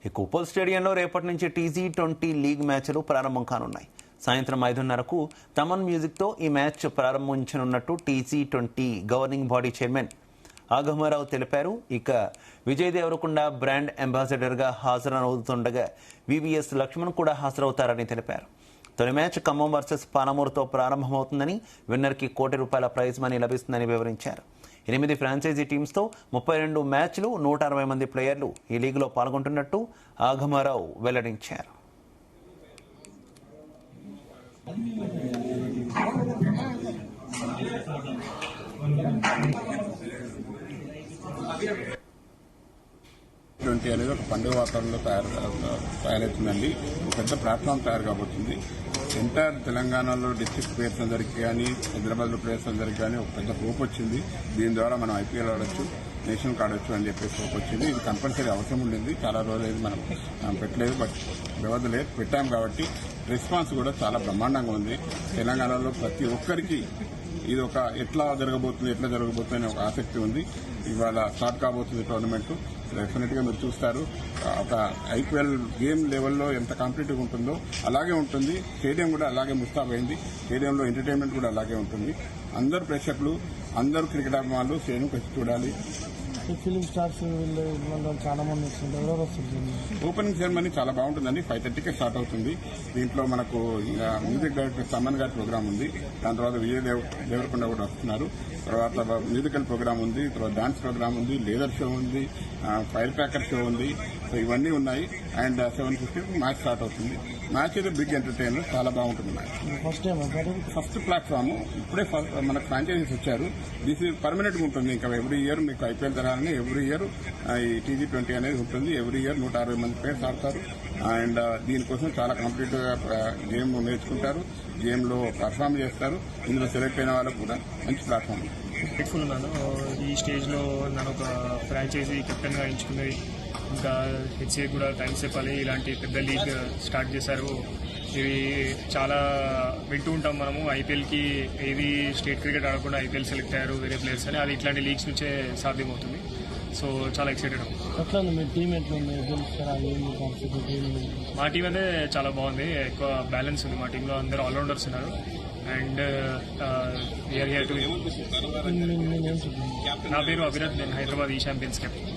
ఇక ఉప్పల్ స్టేడియంలో రేపటి నుంచి T20 లీగ్ మ్యాచ్లు ప్రారంభం కానున్నాయి. సాయంత్రం 5:30కు తమన్ మ్యూజిక్తో ఈ మ్యాచ్ ప్రారంభించనున్నట్టు T20 governing body chairman Agamarao తెలిపారు. ఇక విజయ్ దేవరకొండ బ్రాండ్ అంబాసిడర్గా హాజరవుతుండగా VVS లక్ష్మణ్ కూడా హాజరవుతారని తెలిపారు. తొలి మ్యాచ్ ఖమ్మం వర్సెస్ పాలమూరుతో ప్రారంభమవుతుందని, విన్నర్కి ₹1 కోటి ప్రైజ్ మనీ లభిస్తుందని వివరించారు. 8 ఫ్రాంచైజీ టీమ్స్తో 32 మ్యాచ్లు, 160 మంది ప్లేయర్లు ఈ లీగ్లో పాల్గొంటున్నట్టు ఆగమరావు వెల్లడించారు. T20 అనేది ఒక పండుగ వాతావరణంలో తయారవుతుందండి. పెద్ద ప్లాట్ఫామ్ తయారు కాబోతుంది. ఎంటైర్ తెలంగాణలో డిస్ట్రిక్ట్ ప్లేయర్స్ అందరికీ కానీ, హైదరాబాద్లో ప్లేయర్స్ అందరికీ కానీ ఒక పెద్ద హోప్ వచ్చింది. దీని ద్వారా మనం IPL ఆడొచ్చు, నేషనల్ ఆడొచ్చు అని చెప్పేసి హోప్ వచ్చింది. ఇది కంపల్సరీ అవసరం ఉండింది. చాలా రోజులు మనం పెట్టలేదు, బట్ వ్యవధి లేదు, పెట్టాం కాబట్టి రెస్పాన్స్ కూడా చాలా బ్రహ్మాండంగా ఉంది. తెలంగాణలో ప్రతి ఒక్కరికి ఇది ఒక ఎట్లా జరగబోతుంది అనే ఒక ఆసక్తి ఉంది. ఇవాళ స్టార్ట్ కాబోతుంది టోర్నమెంట్. డెఫినెట్ గా మీరు చూస్తారు, ఒక IPL గేమ్ లెవెల్లో ఎంత కాంపిటేటివ్ ఉంటుందో అలాగే ఉంటుంది. స్టేడియం కూడా అలాగే ముస్తాబైంది. స్టేడియంలో ఎంటర్టైన్మెంట్ కూడా అలాగే ఉంటుంది. అందరు ప్రేక్షకులు, అందరూ క్రికెట్ అభిమానులు స్టేడియం వచ్చి చూడాలి. ఫిలిం స్టార్స్ చాలా మంది వస్తుంటారు. ఓపెనింగ్ సెరమనీ చాలా బాగుంటుందండి. 5:30కే స్టార్ట్ అవుతుంది. దీంట్లో మనకు మ్యూజిక్ డైరెక్టర్ తమన్ గారి ప్రోగ్రామ్ ఉంది. దాని తర్వాత విజయ్ దేవరకొండ కూడా వస్తున్నారు. తర్వాత మ్యూజికల్ ప్రోగ్రామ్ ఉంది, తర్వాత డాన్స్ ప్రోగ్రామ్ ఉంది, లేజర్ షో ఉంది, ఫైర్ క్రాకర్ షో ఉంది. సో ఇవన్నీ ఉన్నాయి. అండ్ 7:50 మ్యాచ్ స్టార్ట్ అవుతుంది. మ్యాచ్ అయితే బిగ్ ఎంటర్టైనర్, చాలా బాగుంటుంది మ్యాచ్. ఫస్ట్ ప్లాట్ఫామ్ ఇప్పుడే మనకు ఫ్రాంచైజీస్ వచ్చారు. దిస్ పర్మనెంట్ గా ఉంటుంది. ఇంకా ఎవ్రీ ఇయర్ మీకు IPL తరాలని ఎవ్రీ ఇయర్ ఈ T20 అనేది ఉంటుంది. ఎవ్రీ ఇయర్ 160 మంది ప్లేయర్స్ ఆడతారు. అండ్ దీనికోసం చాలా కాంపిటేటివ్ గా గేమ్ నేర్చుకుంటారు, గేమ్ లో పర్ఫామ్ చేస్తారు. ఇందులో సెలెక్ట్ అయిన వాళ్ళకు కూడా మంచి ప్లాట్ఫామ్. గ్రేట్ఫుల్ ఉన్నాను. ఈ స్టేజ్ లో నన్ను ఒక ఫ్రాంచైజీ కెప్టెన్ గా ఎంచుకున్నది. ఇంకా HCA కూడా థ్యాంక్స్ చెప్పాలి. ఇలాంటి పెద్ద లీగ్ స్టార్ట్ చేశారు. ఇవి చాలా వింటూ ఉంటాం మనము. IPLకి ఏది స్టేట్ క్రికెట్ ఆడకుండా IPL సెలెక్ట్ అయ్యారు వేరే ప్లేయర్స్ అని. అది ఇట్లాంటి లీగ్స్ నుంచే సాధ్యమవుతుంది. సో చాలా ఎక్సైటెడ్. మా టీం అయితే చాలా బాగుంది. ఎక్కువ బ్యాలెన్స్ ఉంది మా టీంలో. అందరూ ఆల్రౌండర్స్ ఉన్నారు. And we are here. To పేరు అభిరత్. నేను హైదరాబాద్ ఈ ఛాంపియన్స్ కెప్టెన్.